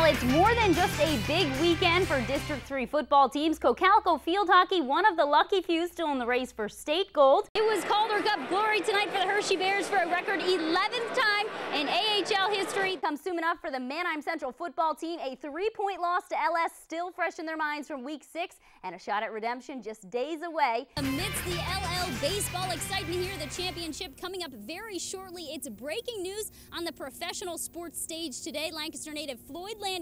it's more than just a big weekend for District 3 football teams. Cocalico Field Hockey, one of the lucky few still in the race for state gold. It was Calder Cup glory tonight for the Hershey Bears for a record 11th time in AHL history. Comes soon enough for the Manheim Central football team. A 3-point loss to LS still fresh in their minds from week 6, and a shot at redemption just days away. Amidst the LL baseball excitement here, the championship coming up very shortly. It's breaking news on the professional sports stage today. Lancaster native Floyd Landis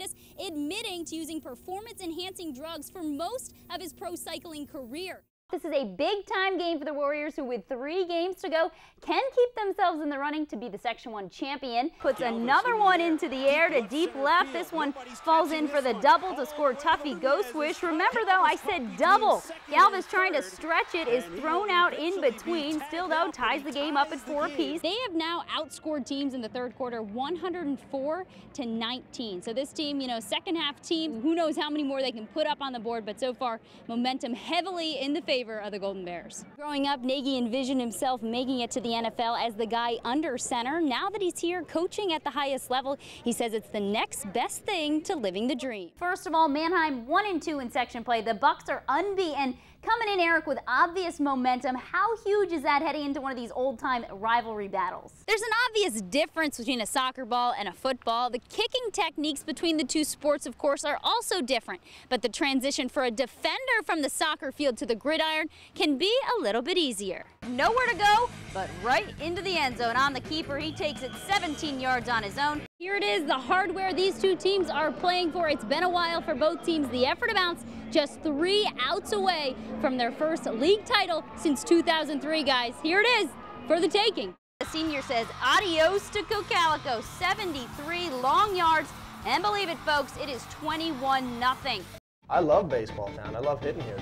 admitting to using performance-enhancing drugs for most of his pro cycling career. This is a big-time game for the Warriors, who with 3 games to go can keep themselves in the running to be the Section 1 champion. Puts another one into the air to deep left. This one falls in for the double to score Tuffy Go Swish. Remember, though, I said double. Galvis trying to stretch it, is thrown out in between. Still, though, ties the game up at 4 apiece. They have now outscored teams in the third quarter 104-19. So this team, second half team, who knows how many more they can put up on the board, but so far momentum heavily in the favor of the Golden Bears. Growing up, Nagy envisioned himself making it to the NFL as the guy under center. Now that he's here coaching at the highest level, he says it's the next best thing to living the dream. First of all, Manheim 1-2 in section play. The Bucks are unbeaten. Coming in, Eric, with obvious momentum. How huge is that heading into one of these old-time rivalry battles? There's an obvious difference between a soccer ball and a football. The kicking techniques between the two sports, of course, are also different. But the transition for a defender from the soccer field to the gridiron can be a little bit easier. Nowhere to go, but right into the end zone. On the keeper, he takes it 17 yards on his own. Here it is, the hardware these two teams are playing for. It's been a while for both teams. The effort amounts just 3 outs away from their first league title since 2003, guys. Here it is for the taking. The senior says adios to Cocalico, 73 long yards, and believe it, folks, it is 21-0. I love baseball town. I love hitting here.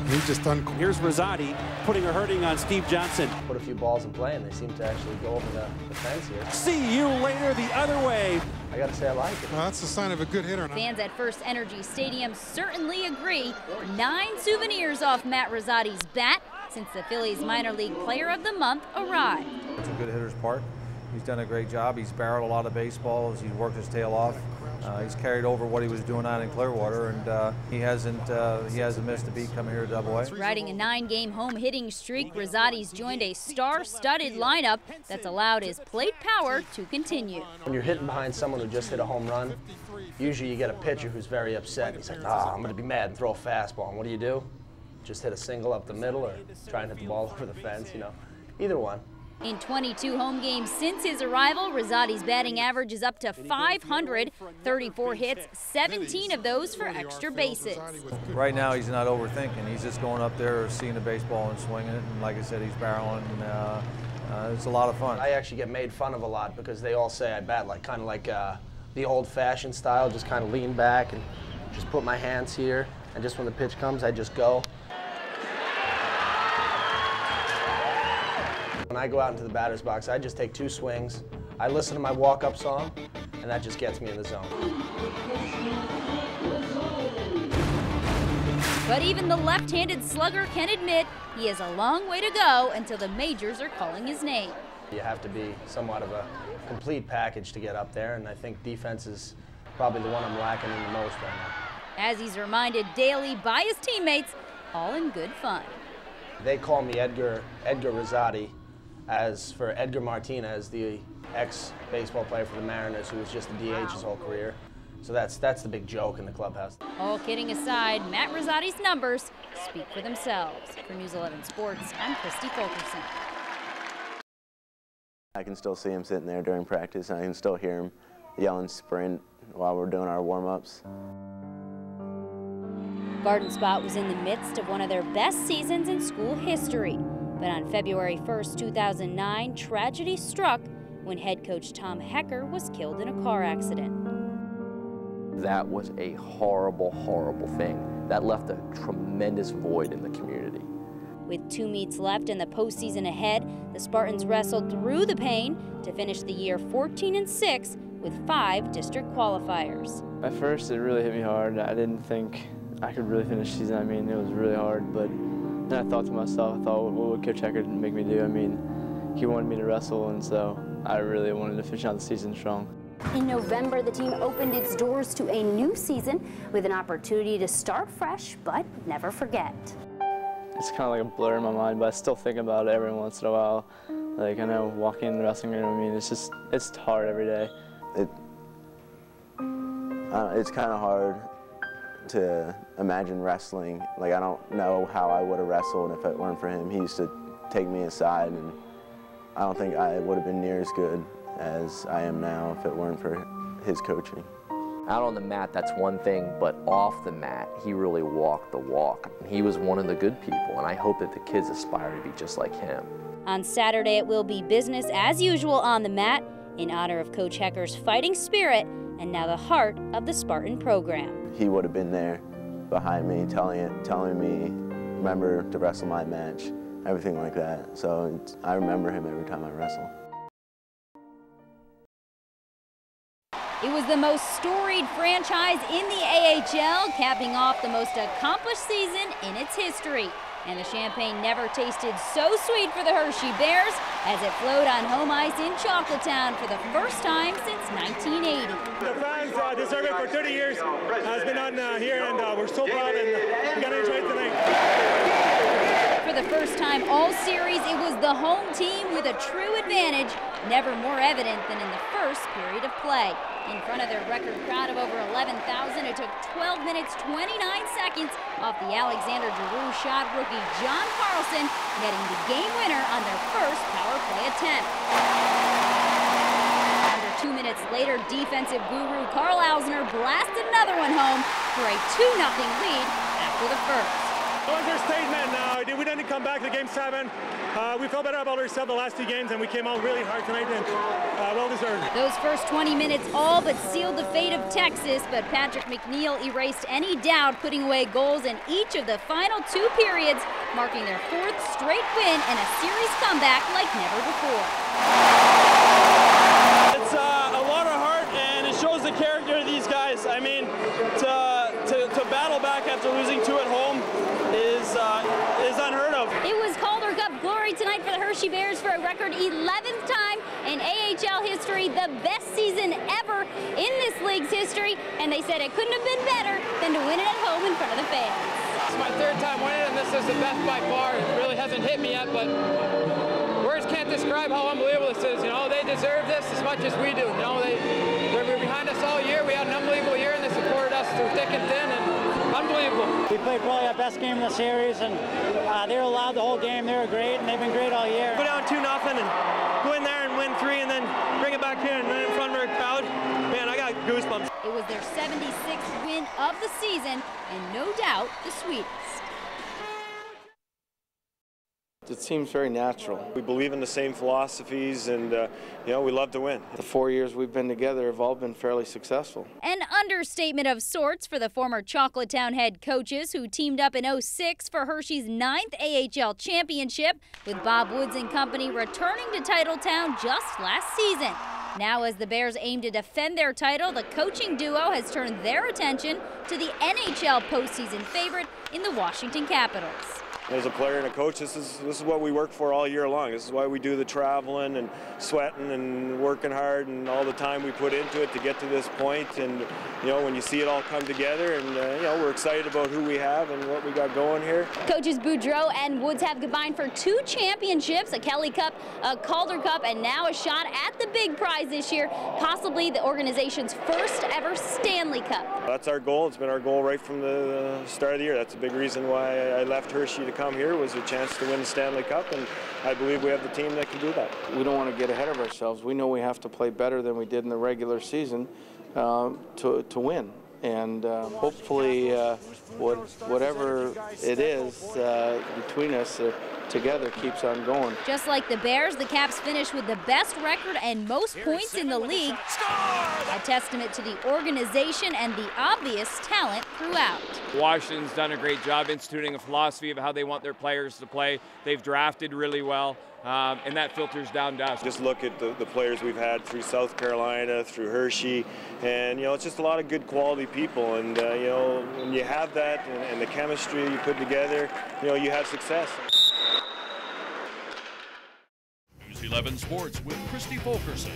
He's just done. Here's Rosati putting a hurting on Steve Johnson. Put a few balls in play, and they seem to actually go over the fence here. See you later the other way. I got to say I like it. Well, that's a sign of a good hitter. Fans at First Energy Stadium certainly agree. 9 souvenirs off Matt Rosati's bat since the Phillies Minor League Player of the Month arrived. It's a good hitter's part. He's done a great job. He's barreled a lot of baseballs. He's worked his tail off. He's carried over what he was doing out in Clearwater, and he hasn't missed a beat coming here to Double-A. Riding a 9-game home hitting streak, Rosati's joined a star-studded lineup that's allowed his plate power to continue. When you're hitting behind someone who just hit a home run, usually you get a pitcher who's very upset. He's like, I'm going to be mad and throw a fastball. And what do? Just hit a single up the middle or try and hit the ball over the fence, Either one. In 22 home games since his arrival, Rosati's batting average is up to 500, 34 hits, 17 of those for extra bases. Right now he's not overthinking. He's just going up there, seeing the baseball and swinging it. And like I said, he's barreling. And, it's a lot of fun. I actually get made fun of a lot because they all say I bat kind of like the old-fashioned style, just kind of lean back and just put my hands here. And just when the pitch comes, I just go. When I go out into the batter's box, I just take 2 swings. I listen to my walk-up song, and that just gets me in the zone. But even the left-handed slugger can admit he has a long way to go until the majors are calling his name. You have to be somewhat of a complete package to get up there, and I think defense is probably the one I'm lacking in the most right now. As he's reminded daily by his teammates, all in good fun. They call me Edgar Rosati. As for Edgar Martinez, the ex-baseball player for the Mariners, who was just a DH his whole career. So that's the big joke in the clubhouse. All kidding aside, Matt Rosati's numbers speak for themselves. For News 11 Sports, I'm Kristi Fulkerson. I can still see him sitting there during practice, and I can still hear him yelling sprint while we're doing our warm-ups. Garden Spot was in the midst of one of their best seasons in school history. But on February 1st, 2009, tragedy struck when head coach Tom Hecker was killed in a car accident. That was a horrible, horrible thing. That left a tremendous void in the community. With 2 meets left and the postseason ahead, the Spartans wrestled through the pain to finish the year 14-6 with 5 district qualifiers. At first, it really hit me hard. I didn't think I could really finish the season. I mean, it was really hard, but then I thought to myself, what would Coach Hecker make me do? I mean, he wanted me to wrestle, and so I really wanted to finish out the season strong. In November, the team opened its doors to a new season with an opportunity to start fresh, but never forget. It's kind of like a blur in my mind, but I still think about it every once in a while. Like, I know walking in the wrestling room, I mean, it's hard every day. It's kind of hard to imagine wrestling. Like, I don't know how I would have wrestled if it weren't for him. He used to take me aside, and I don't think I would have been near as good as I am now if it weren't for his coaching. Out on the mat, that's one thing, but off the mat, he really walked the walk. He was one of the good people, and I hope that the kids aspire to be just like him. On Saturday, it will be business as usual on the mat in honor of Coach Hecker's fighting spirit and now the heart of the Spartan program. He would have been there behind me, telling me, remember to wrestle my match, everything like that. So I remember him every time I wrestle. It was the most storied franchise in the AHL, capping off the most accomplished season in its history. And the champagne never tasted so sweet for the Hershey Bears as it flowed on home ice in Chocolatetown for the first time since 1980. The fans deserve it for 30 years. It's been on here, and we're so proud, and we got to enjoy it tonight. For the first time all series, it was the home team with a true advantage, never more evident than in the first period of play. In front of their record crowd of over 11,000, it took 12 minutes, 29 seconds off the Alexander Giroux shot rookie John Carlson, netting the game winner on their first power play attempt. Under 2 minutes later, defensive guru Carl Ausner blasted another one home for a 2-0 lead after the first. Understatement. We didn't come back to Game 7. We felt better about ourselves the last 2 games, and we came out really hard tonight, and well deserved. Those first 20 minutes all but sealed the fate of Texas, but Patrick McNeil erased any doubt, putting away goals in each of the final 2 periods, marking their 4th straight win and a series comeback like never before. It's a lot of heart, and it shows the character of these guys. I mean, to battle back after losing 2 at home is unheard of. It was Calder Cup glory tonight for the Hershey Bears for a record 11th time in AHL history, the best season ever in this league's history, and they said it couldn't have been better than to win it at home in front of the fans. It's my 3rd time winning, and this is the best by far. It really hasn't hit me yet, but words can't describe how unbelievable this is. You know, they deserve this as much as we do. You know, they're behind us all year. We had an unbelievable year, and they supported us through thick and thin, and unbelievable. We played probably our best game in the series, and they were loud the whole game. They were great, and they've been great all year. Go down 2-0 and go in there and win 3, and then bring it back here and run in front of our crowd. Man, I got goosebumps. It was their 76th win of the season, and no doubt the sweetest. It seems very natural. We believe in the same philosophies, and you know, we love to win. The 4 years we've been together have all been fairly successful. An understatement of sorts for the former Chocolatetown head coaches who teamed up in '06 for Hershey's 9th AHL championship, with Bob Woods and company returning to Titletown just last season. Now, as the Bears aim to defend their title, the coaching duo has turned their attention to the NHL postseason favorite in the Washington Capitals. As a player and a coach, this is what we work for all year long. This is why we do the traveling and sweating and working hard and all the time we put into it to get to this point. And you know, when you see it all come together, and you know, we're excited about who we have and what we got going here. Coaches Boudreau and Woods have combined for 2 championships, a Kelly Cup, a Calder Cup, and now a shot at the big prize this year, possibly the organization's first ever Stanley Cup. That's our goal. It's been our goal right from the start of the year. That's a big reason why I left Hershey to come here, was a chance to win the Stanley Cup, and I believe we have the team that can do that. We don't want to get ahead of ourselves. We know we have to play better than we did in the regular season to win. And hopefully whatever it is between us together keeps on going. Just like the Bears, the Caps finished with the best record and most points in the league, a testament to the organization and the obvious talent throughout. Washington's done a great job instituting a philosophy of how they want their players to play. They've drafted really well. And that filters down to us. Just look at the players we've had through South Carolina, through Hershey, and you know, it's just a lot of good quality people. And you know, when you have that and the chemistry you put together, you know, you have success. News 11 Sports with Kristi Fulkerson,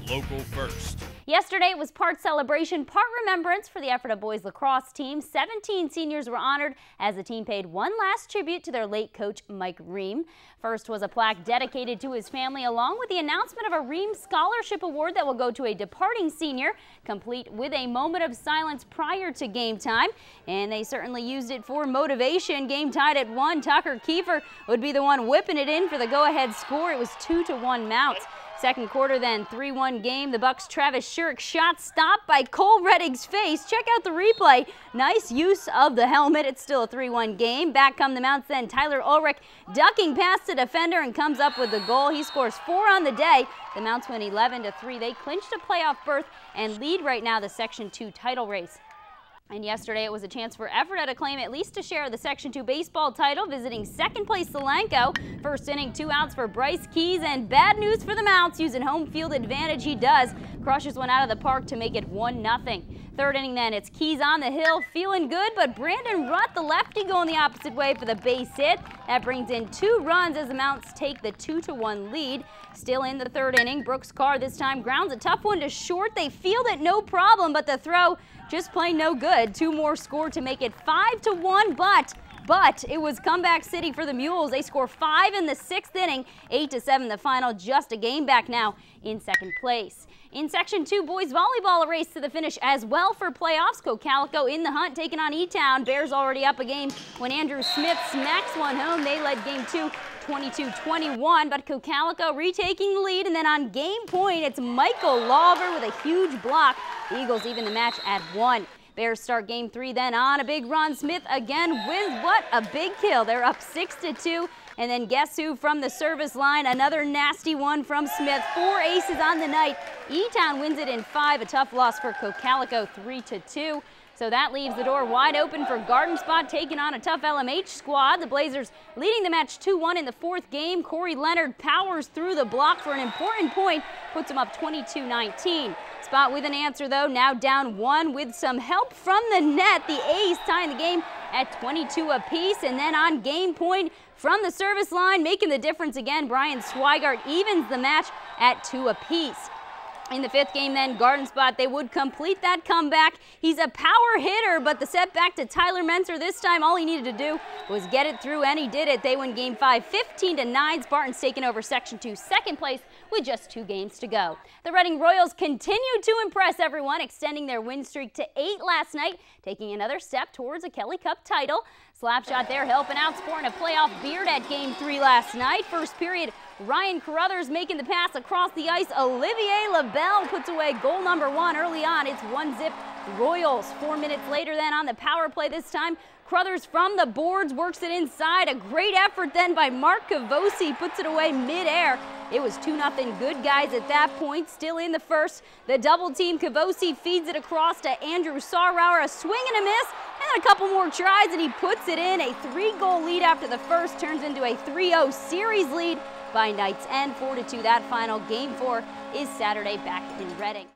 local first. Yesterday was part celebration, part remembrance for the Ephrata boys lacrosse team. 17 seniors were honored as the team paid one last tribute to their late coach, Mike Ream. First was a plaque dedicated to his family, along with the announcement of a Ream Scholarship Award that will go to a departing senior, complete with a moment of silence prior to game time. And they certainly used it for motivation. Game tied at 1. Tucker Kiefer would be the one whipping it in for the go-ahead score. It was 2-1 Mounts. Second quarter then, 3-1 game. The Bucks' Travis Shirk shot stopped by Cole Redding's face. Check out the replay. Nice use of the helmet. It's still a 3-1 game. Back come the Mounts then. Tyler Ulrich ducking past the defender and comes up with the goal. He scores 4 on the day. The Mounts win 11-3. They clinched a playoff berth and lead right now the Section 2 title race. And yesterday it was a chance for Ephrata to claim at least a share of the Section 2 baseball title, visiting second place Solanco. First inning, 2 outs for Bryce Keys, and bad news for the Mounts. Using home field advantage, he does. Crushes one out of the park to make it 1-0. Third inning then, it's Keys on the hill, feeling good, but Brandon Rutt, the lefty, going the opposite way for the base hit. That brings in 2 runs as the Mounts take the 2-1 lead. Still in the third inning, Brooks Carr this time grounds a tough one to short. They field it no problem, but the throw just plain no good. 2 more scored to make it 5-1, but it was comeback city for the Mules. They score 5 in the 6th inning, 8-7 the final, just a game back now in second place. In Section 2 boys volleyball, a race to the finish as well for playoffs. Cocalico in the hunt, taking on E-Town. Bears already up a game when Andrew Smith smacks one home. They led game 2 22-21, but Cocalico retaking the lead, and then on game point, it's Michael Lauber with a huge block. The Eagles even the match at 1. Bears start game 3 then on a big run. Smith again with what a big kill. They're up 6-2. And then guess who from the service line? Another nasty one from Smith. 4 aces on the night. E-Town wins it in 5. A tough loss for Cocalico, 3-2. So that leaves the door wide open for Garden Spot taking on a tough LMH squad. The Blazers leading the match 2-1 in the 4th game. Corey Leonard powers through the block for an important point, puts them up 22-19. Spot with an answer though, now down 1 with some help from the net. The ace tying the game at 22 apiece, and then on game point from the service line, making the difference again, Brian Swigart evens the match at 2 apiece. In the 5th game then, Garden Spot, they would complete that comeback. He's a power hitter, but the setback to Tyler Menser this time, all he needed to do was get it through, and he did it. They win game 5, 15-9. Spartans taking over Section 2 second place with just 2 games to go. The Reading Royals continue to impress everyone, extending their win streak to 8 last night, taking another step towards a Kelly Cup title. Slapshot there helping out, sporting a playoff beard at game 3 last night. First period, Ryan Carruthers making the pass across the ice. Olivier LaBelle puts away goal number 1 early on. It's 1-0 Royals. 4 minutes later then on the power play this time, Carruthers from the boards works it inside. A great effort then by Mark Cavosi, puts it away midair. It was 2-0 good guys at that point. Still in the first, the double team. Cavosi feeds it across to Andrew Sarauer. A swing and a miss, and then a couple more tries, and he puts it in. A 3-goal lead after the first turns into a 3-0 series lead by Knights End, 4-2 that final. Game 4 is Saturday back in Reading.